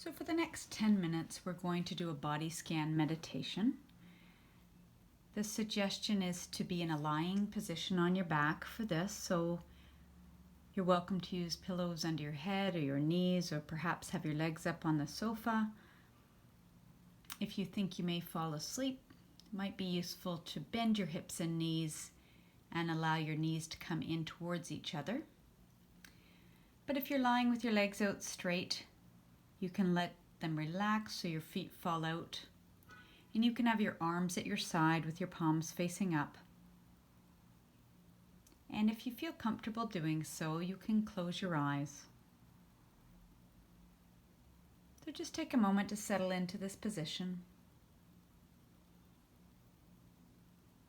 So for the next 10 minutes, we're going to do a body scan meditation. The suggestion is to be in a lying position on your back for this. So you're welcome to use pillows under your head or your knees, or perhaps have your legs up on the sofa. If you think you may fall asleep, it might be useful to bend your hips and knees and allow your knees to come in towards each other. But if you're lying with your legs out straight, you can let them relax so your feet fall out. And you can have your arms at your side with your palms facing up. And if you feel comfortable doing so, you can close your eyes. So just take a moment to settle into this position.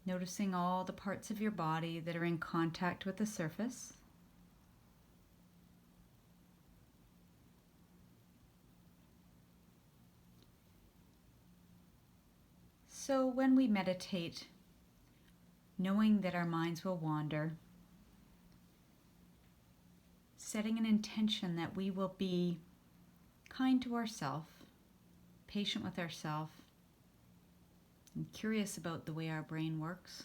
Noticing all the parts of your body that are in contact with the surface. So when we meditate, knowing that our minds will wander, setting an intention that we will be kind to ourselves, patient with ourselves, and curious about the way our brain works.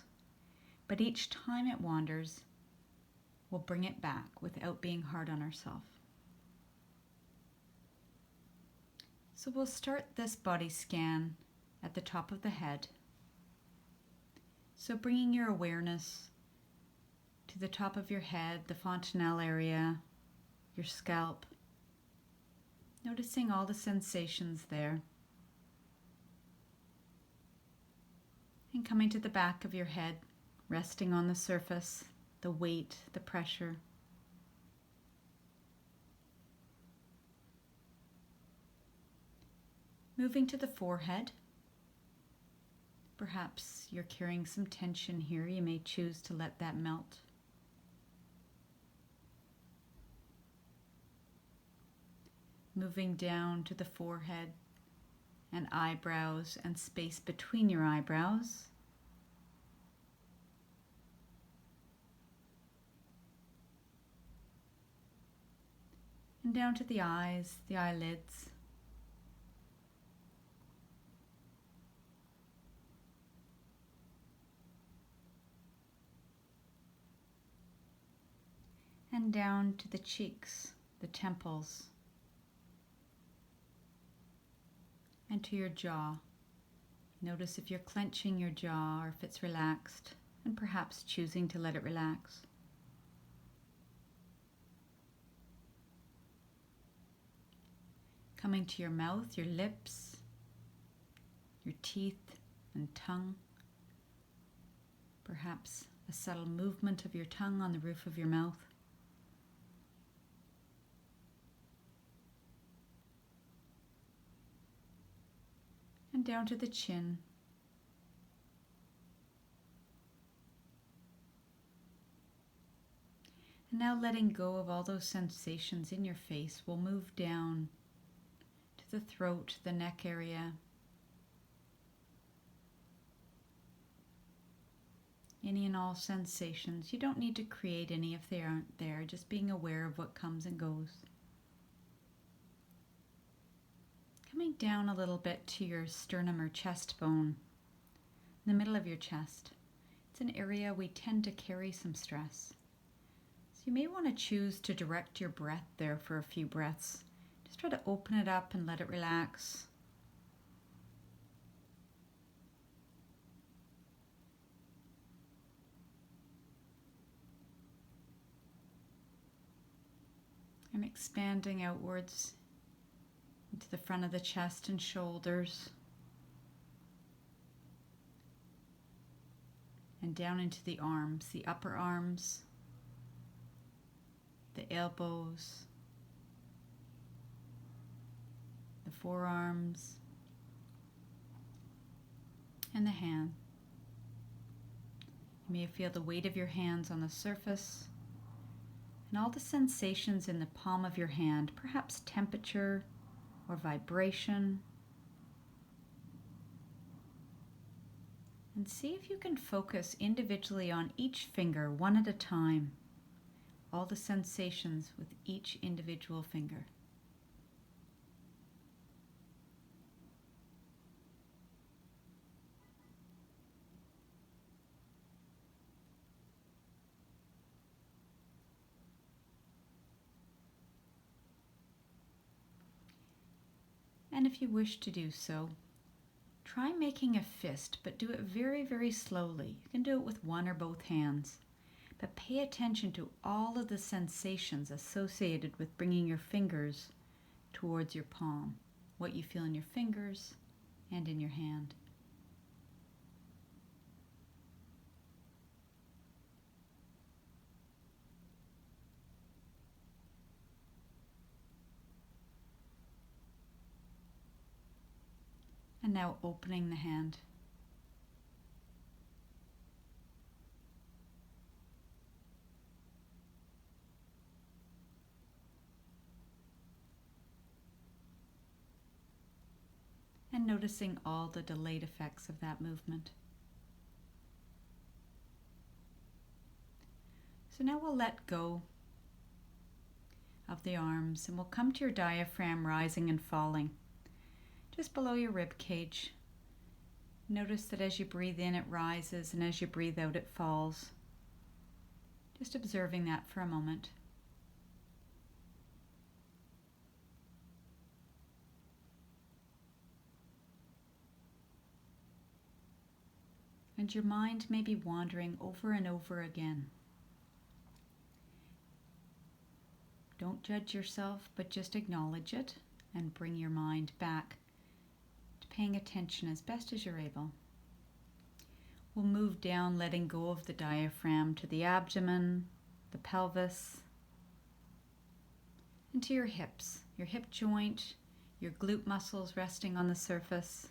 But each time it wanders, we'll bring it back without being hard on ourselves. So we'll start this body scan at the top of the head. So bringing your awareness to the top of your head, the fontanelle area, your scalp, noticing all the sensations there. And coming to the back of your head, resting on the surface, the weight, the pressure. Moving to the forehead. Perhaps you're carrying some tension here. You may choose to let that melt. Moving down to the forehead and eyebrows and space between your eyebrows. And down to the eyes, the eyelids. And down to the cheeks, the temples, and to your jaw. Notice if you're clenching your jaw or if it's relaxed, and perhaps choosing to let it relax. Coming to your mouth, your lips, your teeth and tongue. Perhaps a subtle movement of your tongue on the roof of your mouth. And down to the chin. And now letting go of all those sensations in your face, we'll move down to the throat, the neck area. Any and all sensations. You don't need to create any if they aren't there, just being aware of what comes and goes. Coming down a little bit to your sternum or chest bone, in the middle of your chest. It's an area we tend to carry some stress. So you may want to choose to direct your breath there for a few breaths. Just try to open it up and let it relax. And expanding outwards into the front of the chest and shoulders, and down into the arms, the upper arms, the elbows, the forearms, and the hand. You may feel the weight of your hands on the surface and all the sensations in the palm of your hand, perhaps temperature or vibration. And see if you can focus individually on each finger, one at a time, all the sensations with each individual finger. And if you wish to do so, try making a fist, but do it very, very slowly. You can do it with one or both hands. But pay attention to all of the sensations associated with bringing your fingers towards your palm, what you feel in your fingers and in your hand. And now opening the hand. And noticing all the delayed effects of that movement. So now we'll let go of the arms and we'll come to your diaphragm rising and falling just below your rib cage. Notice that as you breathe in it rises and as you breathe out it falls. Just observing that for a moment. And your mind may be wandering over and over again. Don't judge yourself, but just acknowledge it and bring your mind back to paying attention as best as you're able. We'll move down, letting go of the diaphragm to the abdomen, the pelvis, and to your hips, your hip joint, your glute muscles resting on the surface.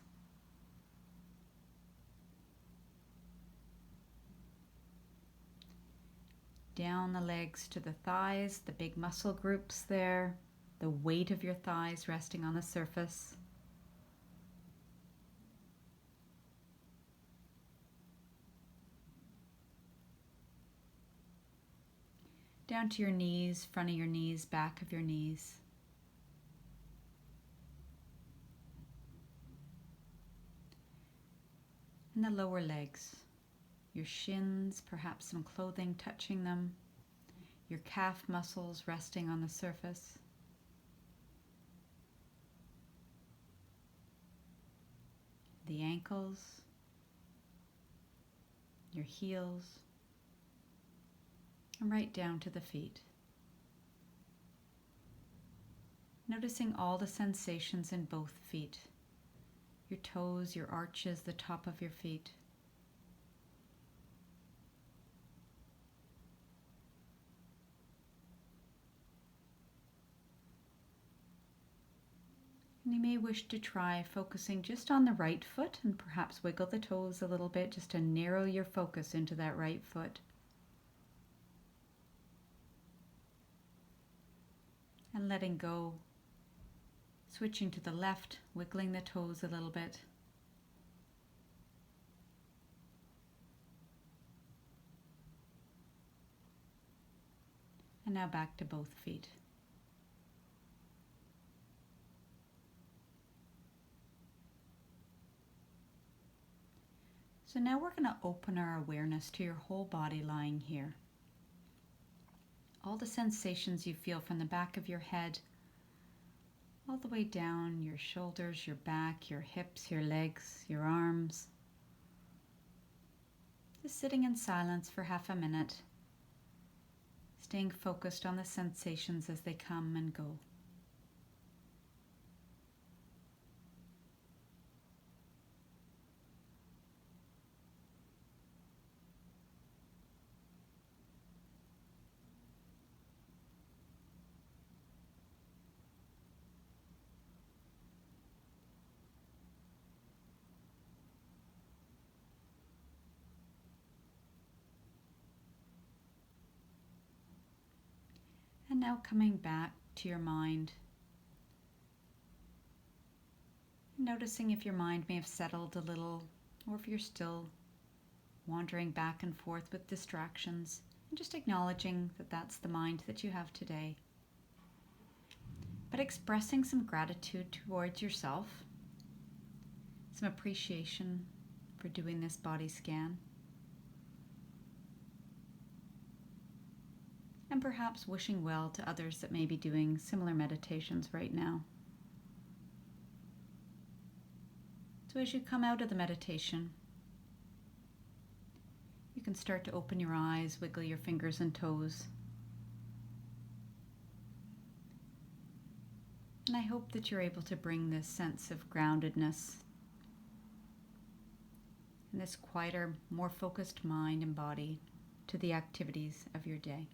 Down the legs to the thighs, the big muscle groups there, the weight of your thighs resting on the surface. Down to your knees, front of your knees, back of your knees. And the lower legs. Your shins, perhaps some clothing touching them, your calf muscles resting on the surface. The ankles, your heels, and right down to the feet. Noticing all the sensations in both feet, your toes, your arches, the top of your feet. And you may wish to try focusing just on the right foot and perhaps wiggle the toes a little bit just to narrow your focus into that right foot. And letting go, switching to the left, wiggling the toes a little bit. And now back to both feet. So now we're going to open our awareness to your whole body lying here. All the sensations you feel from the back of your head, all the way down your shoulders, your back, your hips, your legs, your arms. Just sitting in silence for half a minute, staying focused on the sensations as they come and go. And now coming back to your mind, noticing if your mind may have settled a little or if you're still wandering back and forth with distractions, and just acknowledging that that's the mind that you have today. But expressing some gratitude towards yourself, some appreciation for doing this body scan. And perhaps wishing well to others that may be doing similar meditations right now. So as you come out of the meditation, you can start to open your eyes, wiggle your fingers and toes. And I hope that you're able to bring this sense of groundedness and this quieter, more focused mind and body to the activities of your day.